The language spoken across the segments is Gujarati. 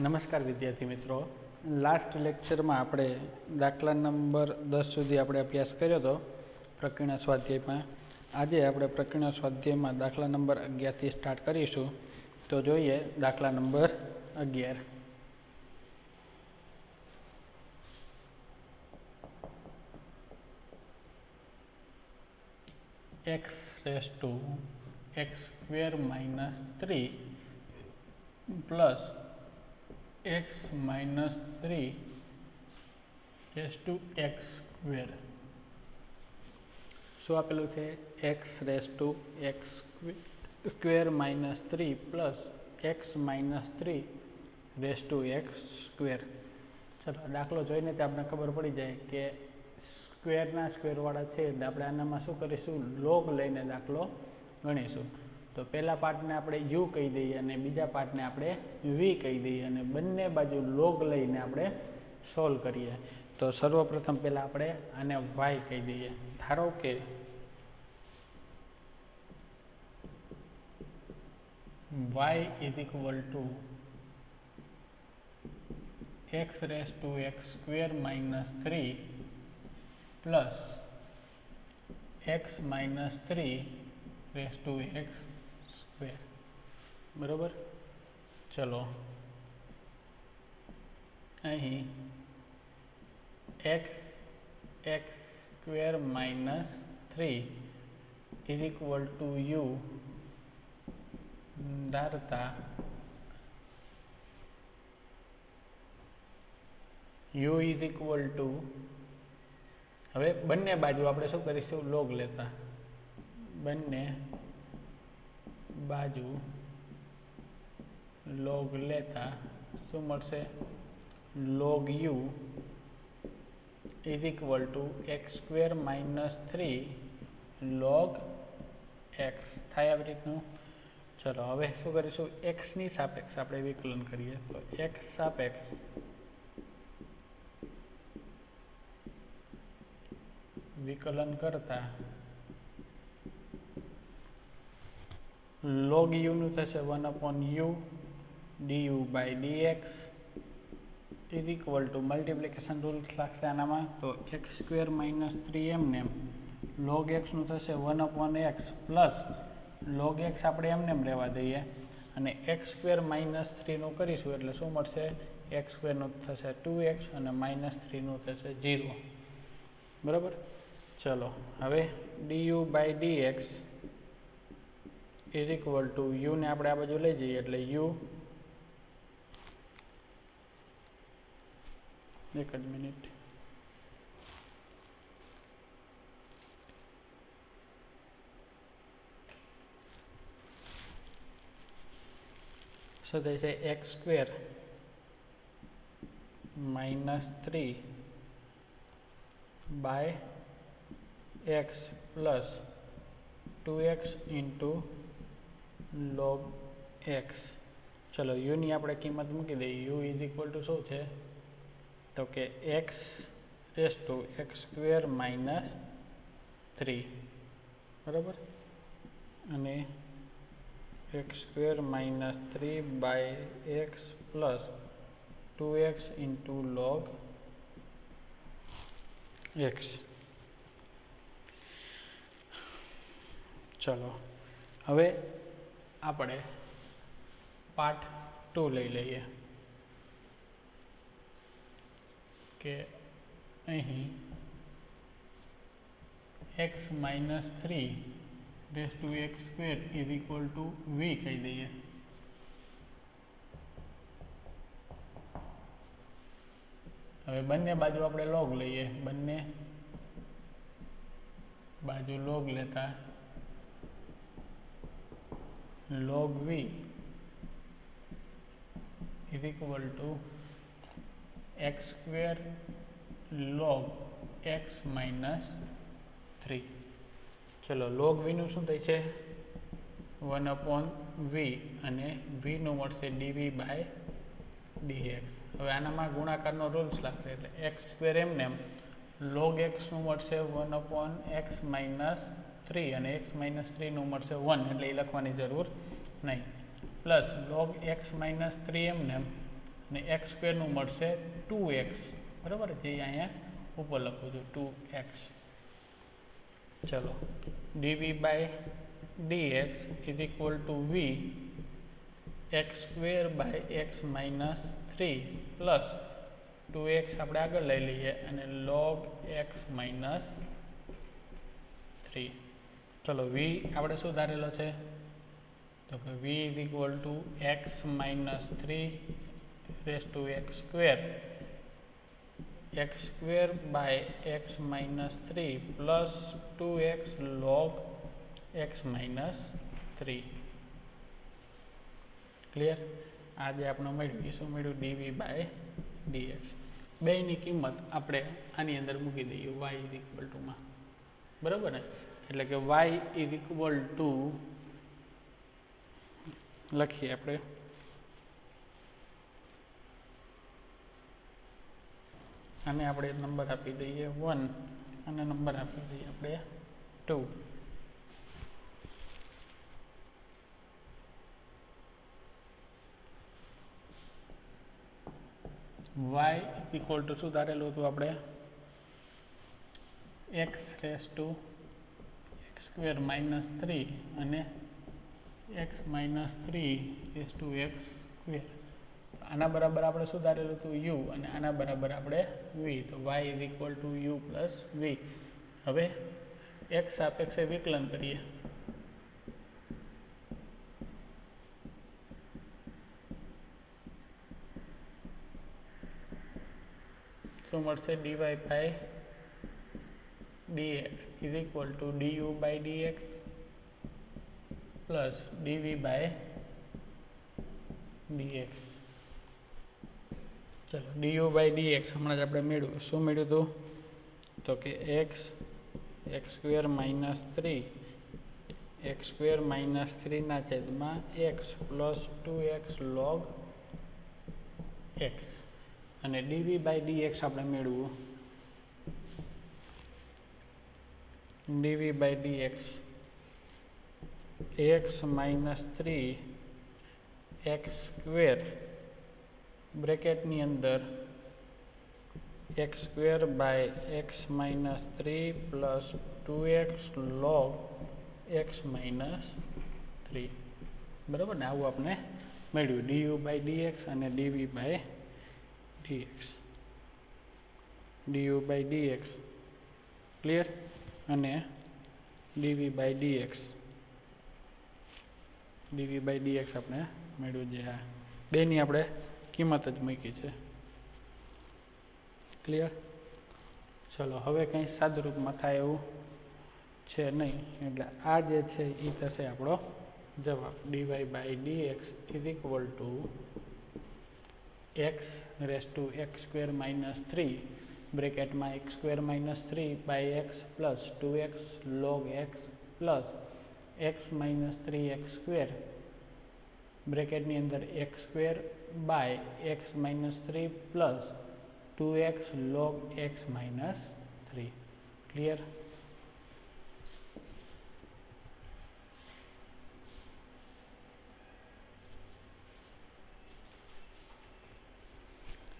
નમસ્કાર વિદ્યાર્થી મિત્રો, લાસ્ટ લેક્ચરમાં આપણે દાખલા નંબર 10 સુધી આપણે અભ્યાસ કર્યો હતો પ્રકરણ સ્વાધ્યાયમાં. આજે આપણે પ્રકરણ સ્વાધ્યાયમાં દાખલા નંબર 11 થી સ્ટાર્ટ કરીશું. તો જોઈએ દાખલા number 11. x raised to x square minus 3 plus x minus 3 raised to x square. શું આપેલું છે? x raised to x square minus 3 plus x minus 3 raised to x square. ચલો દાખલો જોઈને તે આપણે ખબર પડી જાય કે સ્ક્વેરના સ્ક્વેરવાળા છે એટલે આપણે આનામાં શું કરીશું? લોગ લઈને દાખલો ગણીશું. તો પહેલા પાર્ટને આપણે u કહી દઈએ અને બીજા પાર્ટને આપણે v કહી દઈએ અને બંને બાજુ લોગ લઈને આપણે સોલ્વ કરીએ. તો સર્વપ્રથમ પહેલાં આપણે આને y કહી દઈએ. ધારો કે y is equal to x raised to x square minus 3 plus x minus 3 raised to x square. બરોબર. ચલો અહીં x square minus 3 is equal to u ધારતા u is equal to, હવે બંને બાજુ આપણે શું કરીશું? લોગ લેતા. બંને બાજુ લોગ લેતા શું મળશે? log u is equal to x square minus 3 log x થાય આવી રીતનું. ચલો હવે શું કરીશું? x ની સાપેક્ષ આપણે વિકલન કરીએ. તો x સાપેક્ષ વિકલન કરતા log u નું થશે 1/u du by dx is equal to multiplication rules લાગશે આનામાં. તો x સ્ક્વેર માઇનસ 3 એમને log x નું થશે 1/x પ્લસ log x આપણે એમને રહેવા દઈએ અને x સ્ક્વેર માઇનસ 3 નું કરીશું એટલે શું મળશે? x સ્ક્વેર નું થશે 2x અને માઇનસ 3 નું થશે 0. બરાબર. ચલો હવે du by dx is equal to u ને આપણે આ બાજુ લઈ જઈએ એટલે u, એક જ મિનિટ, શું થાય છે? x square minus 3 by x plus 2x into log x. ચલો u ની આપણે કિંમત મૂકી દઈએ. u ઇઝ ઇક્વલ ટુ શું છે? તો કે x raise to x square minus 3 બરાબર અને x square minus 3 by x plus 2x into log x. ચલો હવે આપણે પાર્ટ 2 લઈ લઈએ કે અહીં x minus 3 raise to x square is equal to v કહી દઈએ. હવે બંને બાજુ આપણે લોગ લઈએ. બંને બાજુ લોગ લેતા log v is equal to x square log x minus 3. ચલો log v નું શું થાય છે? 1/v અને v નું મળશે dv by dx. હવે આનામાં ગુણાકારનો રૂલ્સ લાગશે એટલે x સ્ક્વેર એમને log x નું મળશે 1/x minus 3 અને x minus 3 નું મળશે 1 એટલે એ લખવાની જરૂર નહીં. પ્લસ log x minus 3 એમને અને એક્સ સ્ક્વેરનું મળશે 2x, બરાબર, જે અહીંયા ઉપર લખું છું 2x. ચલો, dv by dx is equal to v x square by x minus 3 plus 2x આપણે આગળ લઈ લઈએ અને log x માઇનસ 3. ચલો, v આપણે શું ધારેલો છે? તો કે v is equal to x minus 3 raise to x square by x minus 3 plus 2x log x minus 3. Clear? આ જે આપણે મળ્યું એ શું મળ્યું? dv by dx. બેયની કિંમત આપણે આની અંદર મૂકી દઈએ y ઇઝ ઇક્વલ ટુમાં, બરાબર ને? એટલે કે y ઇઝ ઇક્વલ ટુ લખીએ આપણે આને આપણે નંબર આપી દઈએ 1 અને નંબર આપી દઈએ આપણે 2. y ઇક્વલ ટુ શું ધારેલું હતું આપણે? x raise to x square minus 3 અને x minus 3 raise to x square. આના બરાબર આપણે શું ધારેલું હતું? u, અને આના બરાબર આપણે v. તો y is equal to u plus v. હવે x સાપેક્ષે વિકલન કરીએ. શું મળશે? dy by dx is equal to du by dx plus dv by dx. ચલો, du બાય dx હમણાં જ આપણે મેળવ્યું. શું મેળવ્યું હતું? તો કે x square minus 3 x square minus 3 ના છેદમાં x plus 2x log x, અને dv બાય dx આપણે મેળવ્યું dv by dx x minus 3 x square બ્રેકેટની અંદર x square by x minus 3 plus 2x log x minus 3, બરાબર ને? આવું આપણે મેળવ્યું du બાય dx અને dv by dx. du by dx clear, અને dv બાય dx આપણે મેળવ્યું, જે આ બેની આપણે કિંમત જ મૂકી છે. ક્લિયર? ચલો, હવે કંઈ સાદુરૂપમાં થાય એવું છે નહીં, એટલે આ જે છે એ થશે આપણો જવાબ. dy by dx is equal to x raise to x square minus 3 બ્રેકેટમાં x square minus 3 by x plus 2x log x plus x minus 3x square બ્રેકેટની અંદર x square by x minus 3 plus 2x log x minus 3. Clear?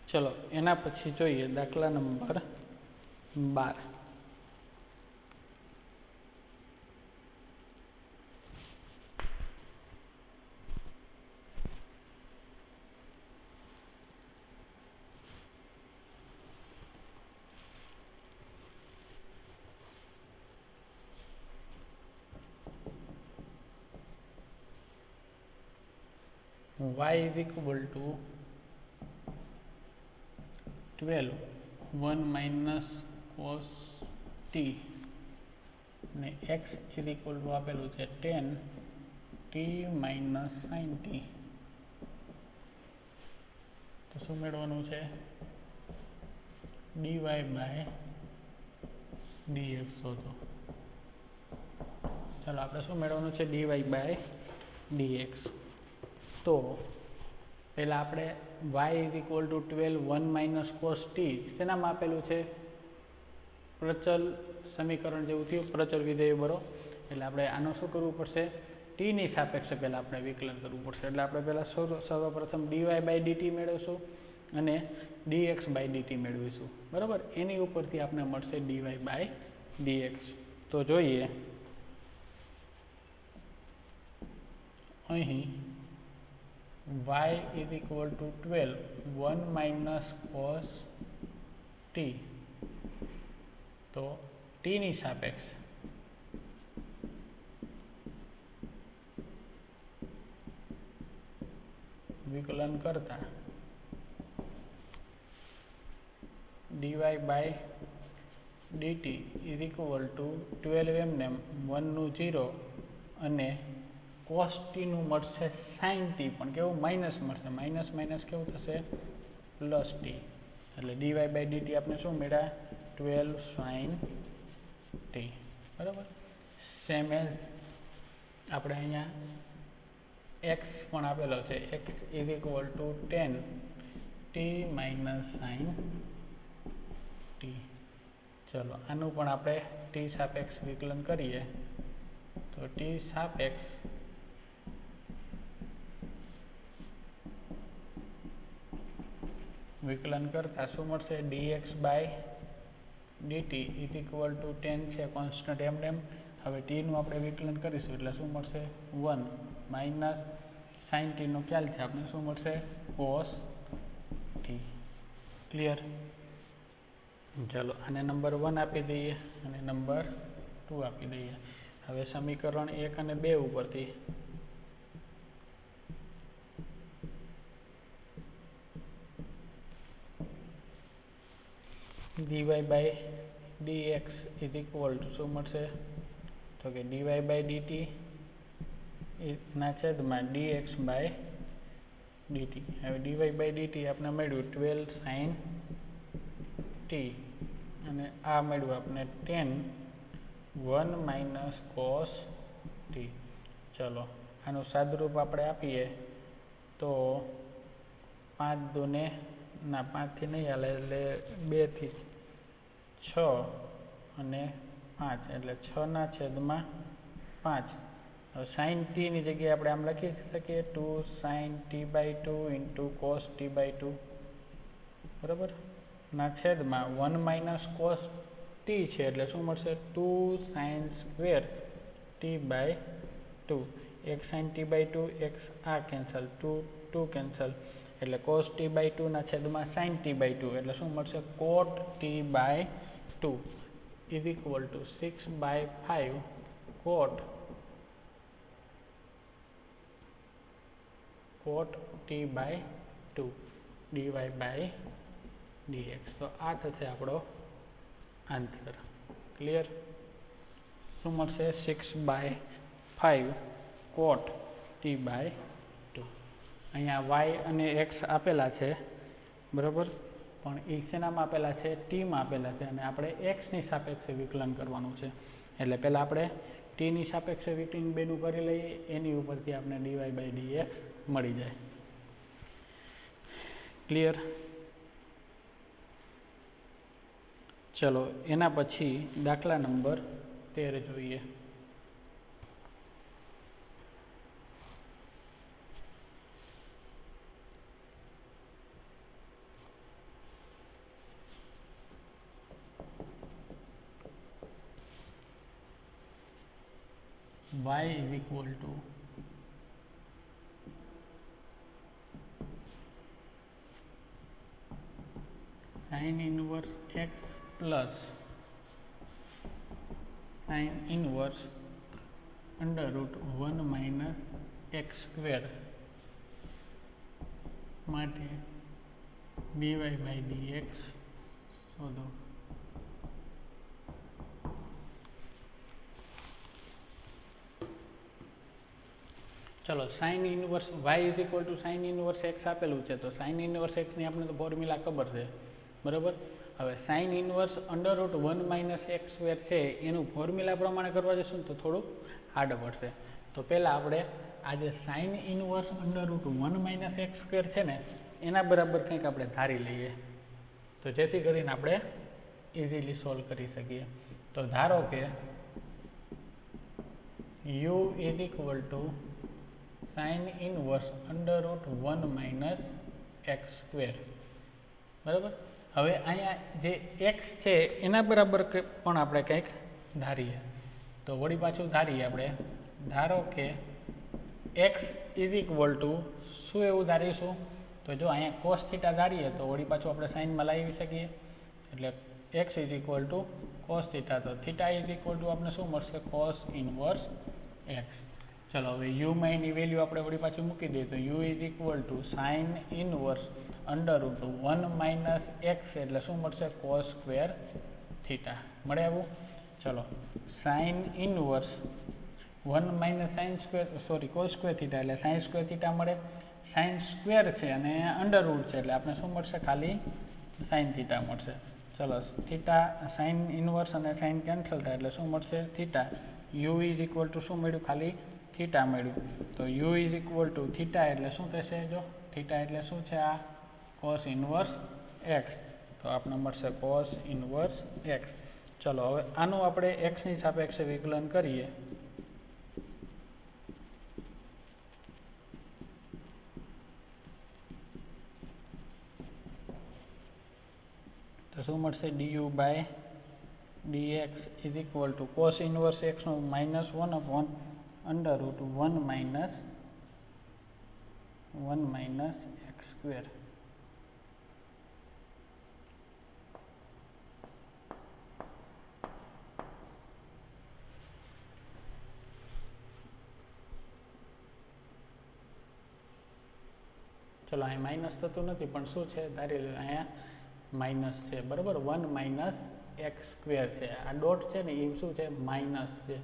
ચલો, એના પછી જોઈએ દાખલા નંબર 12. y is equal to 12 1 minus cos t અને x is equal to આપેલું છે 10 t minus sin t. તો શું મેળવવાનું છે? dy by dx શોધો. ચાલો, આપણે શું મેળવવાનું છે? dy by dx. તો પહેલાં આપણે y is equal to 12 1 minus cos t શેનામાં આપેલું છે? પ્રચલ સમીકરણ જેવું થયું, પ્રચલ વિધેય બરો. એટલે આપણે આનું શું કરવું પડશે? ટીની સાપેક્ષે પહેલાં આપણે વિકલન કરવું પડશે. એટલે આપણે પહેલાં સર્વપ્રથમ dy/dt મેળવીશું અને dx/dt મેળવીશું. બરાબર, એની ઉપરથી આપણે મળશે dy/dx. તો જોઈએ અહીં y is equal to 12 1 minus cos t. તો t ની સાપેક્ષ વિકલન કરતા dy/dt is equal to 12 એમનેમ 1 નું 0 અને cos t નું મળશે sin t, પણ કેવું માઇનસ મળશે, માઇનસ માઇનસ કેવું થશે પ્લસ t. એટલે dy/dt આપણે શું મળ્યા 12 sin t. બરાબર, સેમ એઝ આપણે અહીંયા x પણ આપેલો છે, x is equal to 10 t minus sin t. ચલો આનું પણ આપણે t સાપેક્ષ વિકલન કરીએ. તો t સાપેક્ષ વિકલન કરતા શું મળશે dx/dt is equal to 10 છે કોન્સ્ટન્ટ એમ. હવે t નું આપણે વિકલન કરીશું એટલે શું મળશે 1 માઇનસ sin t નો ખ્યાલ છે આપણે શું મળશે cos t. ક્લિયર? ચલો આને નંબર 1 આપી દઈએ અને નંબર 2 આપી દઈએ. હવે સમીકરણ 1 અને 2 ઉપરથી dy/dx is equal to શું મળશે તો કે dy/dt ના છેદમાં dx/dt. હવે dy/dt આપણે મળ્યું 12 sin t અને આ મળ્યું આપણે 10 1 minus cos t. ચલો આનું સાદુરૂપ આપણે આપીએ તો 5 દુને ના 5 થી નહીં હાલે એટલે 2 થી 6 અને 5 એટલે 6 ના છેદમાં 5. હવે sin t ની જગ્યાએ આપણે આમ લખી શકીએ 2 sin t/2 into cos t/2. બરાબર, ના છેદમાં 1 minus cos t છે એટલે શું મળશે 2 sin square t/2. એક sin t/2 એક આ કેન્સલ 2 કેન્સલ એટલે cos t/2 ના છેદમાં sin t/2 એટલે શું મળશે cot t/2 is equal to 6/5 cot t/2 dy/dx. તો આ થશે આપણો આન્સર. ક્લિયર? શું મળશે 6/5 cot t/2. અહીંયા y અને x આપેલા છે, બરાબર, પણ એ શેનામાં આપેલા છે t માં આપેલા છે અને આપણે x ની સાપેક્ષે વિકલન કરવાનું છે. એટલે પહેલાં આપણે t ની સાપેક્ષે વિકલન બેનું કરી લઈએ, એની ઉપરથી આપણે dy/dx મળી જાય. ક્લિયર? ચલો એના પછી દાખલા નંબર 13 જોઈએ. y is equal to sin inverse x plus sin inverse under root 1 minus x square માટે dy/dx શોધો. ચલો sin inverse y is equal to sin inverse x આપેલું છે, તો sin inverse x ની આપણે તો ફોર્મ્યુલા ખબર છે, બરાબર. હવે sin inverse under root 1 minus x square છે એનું ફોર્મ્યુલા પ્રમાણે કરવા જશું તો થોડું હાર્ડ પડશે. તો પહેલાં આપણે આ જે sin inverse under root 1 minus x square છે ને એના બરાબર કંઈક આપણે ધારી લઈએ, તો જેથી કરીને આપણે ઇઝીલી સોલ્વ કરી શકીએ. તો ધારો કે u is equal to sine inverse under root 1 minus x square. બરાબર. હવે અહીંયા જે એક્સ છે એના બરાબર પણ આપણે કંઈક ધારીએ. તો વળી પાછું ધારીએ આપણે. ધારો કે એક્સ ઇઝ ઇક્વલ ટુ શું એવું ધારીશું? તો જો અહીંયા કોસ થીટા ધારીએ તો વળી પાછું આપણે સાઇનમાં લાવી શકીએ. એટલે x is equal to cos theta, તો થીટા ઇઝ ઇક્વલ ટુ આપણે શું મળશે? Cos inverse x. ચલો હવે યુમાં એની વેલ્યુ આપણે વળી પાછું મૂકી દઈએ તો you is equal to sine inverse under root 1 minus x એટલે શું મળશે? Cos square theta. મળે આવું? ચલો sine inverse 1 minus sine square cos square theta એટલે સાઇન સ્ક્વેર થીટા મળે. સાઇન સ્ક્વેર છે અને અંડર રૂટ છે એટલે આપણે શું મળશે? ખાલી સાઇન થીટા મળશે. ચલો થીટા સાઇન ઇનવર્સ અને સાઇન કેન્સલ થાય એટલે શું મળશે? Theta. You is equal two શું મળ્યું? ખાલી થીટા મળ્યું. તો you is equal two theta એટલે શું થશે? જો થીટા એટલે શું છે? આ કોસ ઇનવર્સ એક્સ. તો આપણે મળશે કોસ ઇનવર્સ એક્સ. ચલો હવે આનું આપણે એક્સની સાપેક્ષે વિકલન કરીએ. તો શું મળશે? Du by dx is equal to cos inverse એક્સનું -1 upon under root 1 minus x square. ચલો અહીં માઇનસ થતું નથી પણ શું છે? ધારી લો અહીંયા માઇનસ છે. બરાબર. 1 માઇનસ એક્સ સ્ક્વેર છે. આ ડોટ છે ને એ શું છે? માઇનસ છે.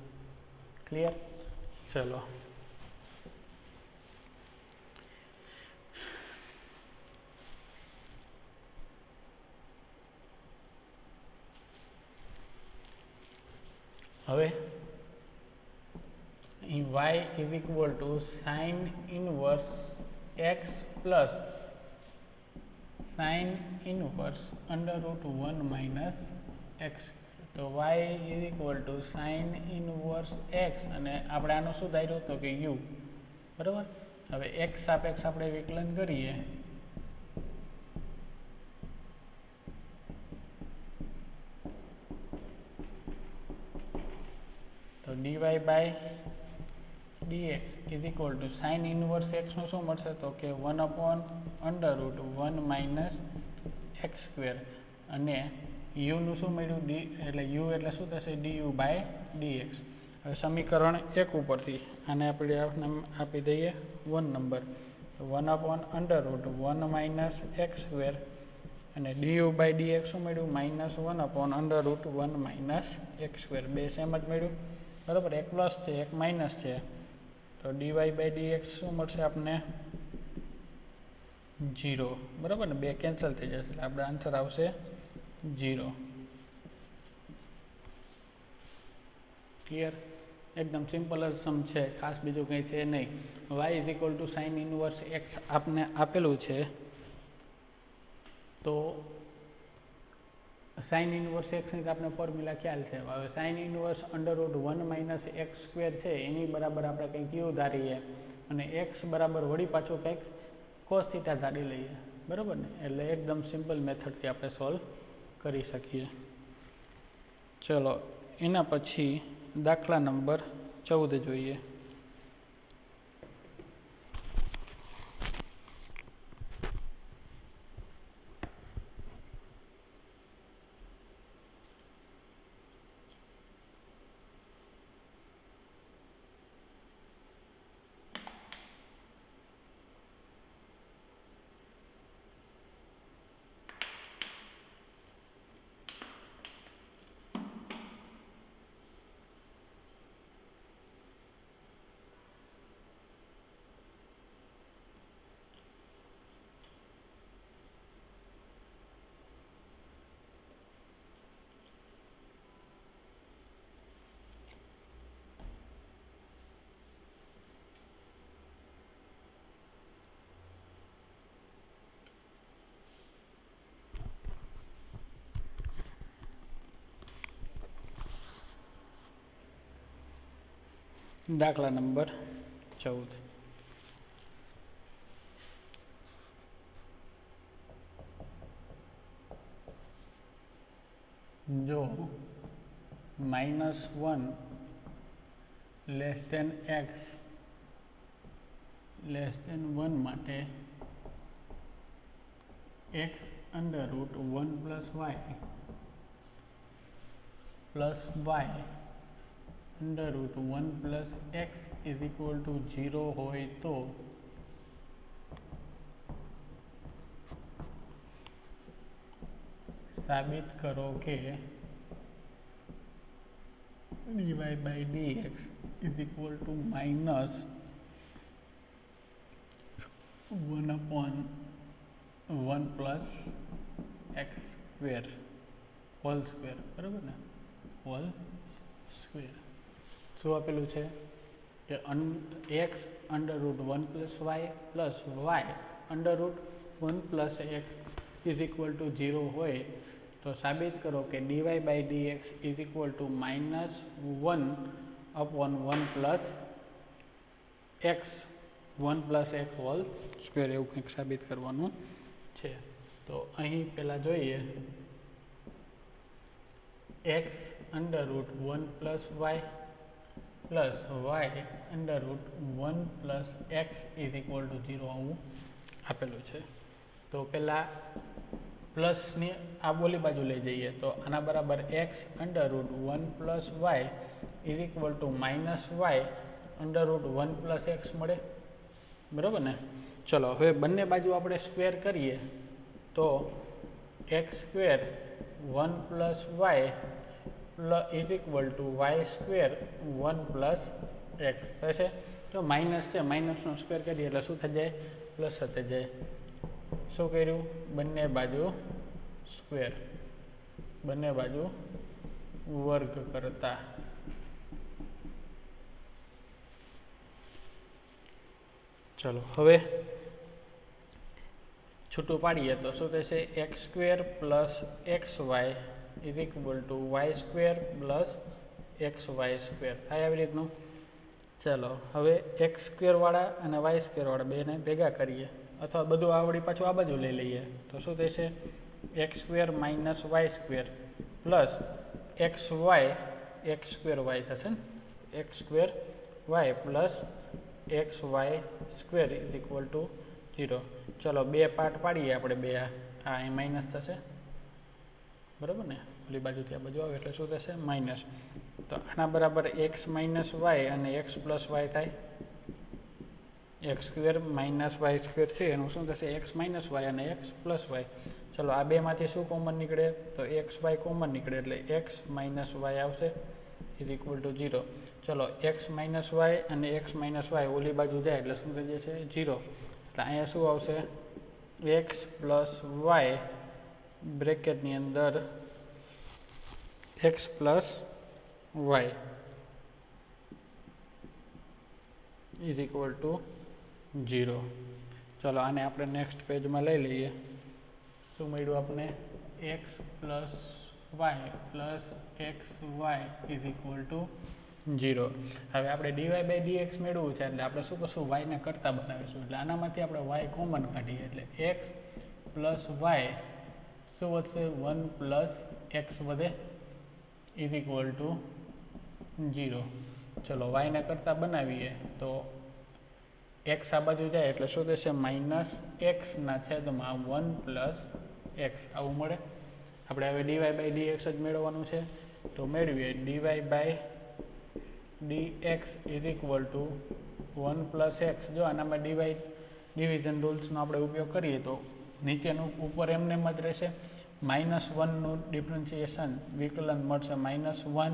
ક્લિયર? ચલો હવે અહીં y is equal to sine inverse x plus sine inverse under root 1 minus x. તો y is equal to sine inverse x અને આપણે આનું શું ધાર્યું? તો કે u. બરાબર. હવે એક્સ સાપેક્ષ આપણે વિકલન કરીએ. તો dy by dx is equal to sine inverse એક્સનું શું મળશે? તો કે 1 upon under root 1 minus x square અને યુનું શું મળ્યું? એટલે યુ એટલે શું થશે? Du by dx. હવે સમીકરણ 1 ઉપરથી આને આપણે આપી દઈએ 1 નંબર. 1 upon under root 1 minus x square અને ડીયુ બાય ડીએક્સ શું મળ્યું? -1 upon under root 1 minus x square. બે સેમ જ મળ્યું. બરાબર. એક પ્લસ છે એક માઇનસ છે. તો dy બાય dx શું મળશે આપણને? 0. બરાબર ને? બે કેન્સલ થઈ જશે એટલે આપણે આન્સર આવશે 0. ક્લિયર? એકદમ સિમ્પલ જ સમ છે, ખાસ બીજું કંઈ છે નહીં. y is equal to sine inverse x આપને આપેલું છે. તો સાઇન ઇનવર્સ એક્સની તો આપણે ફોર્મ્યુલા ખ્યાલ છે. હવે sine inverse under root 1 minus x square છે એની બરાબર આપણે કંઈક યુ ધારીએ અને એક્સ બરાબર વળી પાછું કંઈક કોસ થીટા ધારી લઈએ. બરાબર ને? એટલે એકદમ સિમ્પલ મેથડથી આપણે સોલ્વ કરી શકીએ. ચલો એના પછી દાખલા નંબર 14 જોઈએ. દાખલા નંબર 14. જો -1 x <1 માટે x √ 1 + y plus y √ 1 + x = 0 હોય તો સાબિત કરો કે dy/dx = -1/1 + x² હોલ સ્ક્વેર, બરાબર ને, હોલ સ્ક્વેર. શું આપેલું છે કે x √ 1 + y plus y √ 1 + x = 0 હોય તો સાબિત કરો કે dy/dx = -1/1 + x 1 + x whole square, એવું કંઈક સાબિત કરવાનું છે. તો અહીં પહેલાં જોઈએ x √ 1 + y plus y √ 1 + x = 0 આવું આપેલું છે. તો પહેલાં પ્લસની આ બોલી બાજુ લઈ જઈએ તો આના બરાબર x √ 1 + y = -y √ 1 + x મળે, બરાબર ને. ચલો હવે બંને બાજુ આપણે સ્ક્વેર કરીએ તો x² 1 + y = y² 1 + x થશે. તો માઇનસ છે, માઇનસનો સ્ક્વેર કરીએ એટલે શું થઈ જાય, પ્લસ થઈ જાય. શું કર્યું, બંને બાજુ સ્ક્વેર, બંને બાજુ વર્ગ કરતા. ચલો હવે છૂટું પાડીએ તો શું થશે, x² + xy = y² + xy². થાય આવી રીતનું. ચાલો હવે x² વાળા અને y² વાળા બેને ભેગા કરીએ અથવા બધું આવડી પાછું આ બાજુ લઈ લઈએ તો શું થશે, x² - y² plus xy x²y થશે ને, x² y plus xy² = 0. ચલો બે પાર્ટ પાડીએ આપણે, બે આ અહીં માઇનસ થશે, બરાબર ને, ઓલી બાજુથી આ બાજુ આવે એટલે શું થશે, માઇનસ. તો આના બરાબર x - y અને x + y થાય, x² - y² છે એનું શું થશે, x - y અને x + y. ચલો આ બેમાંથી શું કોમન નીકળે, તો xy કોમન નીકળે એટલે x - y આવશે = 0. ચલો x - y અને x - y ઓલી બાજુ જાય એટલે શું થઈ જશે, 0. એટલે અહીંયા શું આવશે, x + y બ્રેકેટની અંદર x + y = 0. ચલો આને આપણે નેક્સ્ટ પેજમાં લઈ લઈએ. શું મળ્યું આપણે, x + y plus xy = 0. હવે આપણે dy/dx મેળવવું છે એટલે આપણે શું કરશું, y ને કરતા બનાવીશું. એટલે આનામાંથી આપણે y કોમન કાઢીએ એટલે x + y શું વધશે, 1 + x વધે = 0. ચલો y ને કરતા બનાવીએ તો x આ બાજુ જાય એટલે શું થશે, -x/1 + x આવું મળે. આપણે હવે dy/dx જ મેળવવાનું છે તો મેળવીએ, dy/dx = 1 + x. જો આનામાં ડિવિઝન રૂલ્સનો આપણે ઉપયોગ કરીએ તો નીચેનું ઉપર એમને જ રહેશે, -1 નું ડિફરન્શિએશન વિકલન મળશે -1,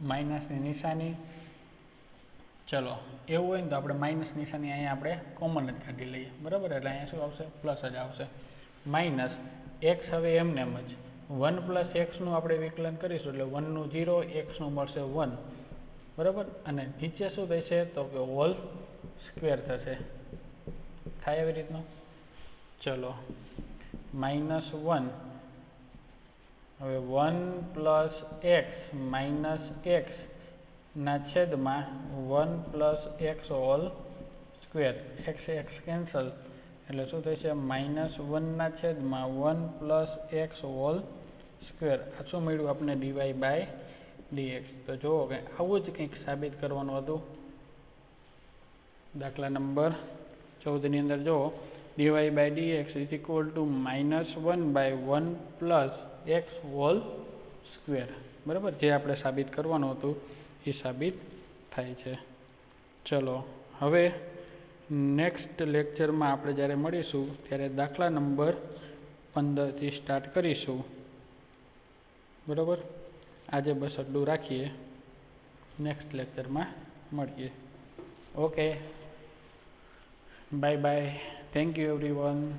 માઇનસની નિશાની. ચલો એવું હોય ને તો આપણે માઇનસ નિશાની અહીંયા આપણે કોમન જ કાઢી લઈએ, બરાબર. એટલે અહીંયા શું આવશે, પ્લસ જ આવશે. માઇનસ x હવે એમને જ 1 + x નું આપણે વિકલન કરીશું એટલે 1 નું 0, x નું મળશે 1, બરાબર. અને નીચે શું થશે તો કે હોલ સ્ક્વેર થશે. થાય એવી રીતનું. ચલો -1 હવે 1 + x - x ના છેદમાં 1 plus x whole square. X x cancel એટલે શું થશે? -1 ના છેદમાં 1 પ્લસ એક્સ હોલ સ્ક્વેર. આ શું મળ્યું આપણે? Dy by dx. તો જુઓ કે આવું જ કંઈક સાબિત કરવાનું હતું. દાખલા નંબર 14 ની અંદર જુઓ, dy by dx is equal to -1 by 1 plus x whole square. બરાબર, જે આપણે સાબિત કરવાનું હતું એ સાબિત થાય છે. ચલો હવે નેક્સ્ટ લેક્ચરમાં આપણે જ્યારે મળીશું ત્યારે દાખલા નંબર 15 થી સ્ટાર્ટ કરીશું. બરાબર, આજે બસ આટલું રાખીએ. નેક્સ્ટ લેક્ચરમાં મળીએ. Okay, bye bye. Thank you everyone.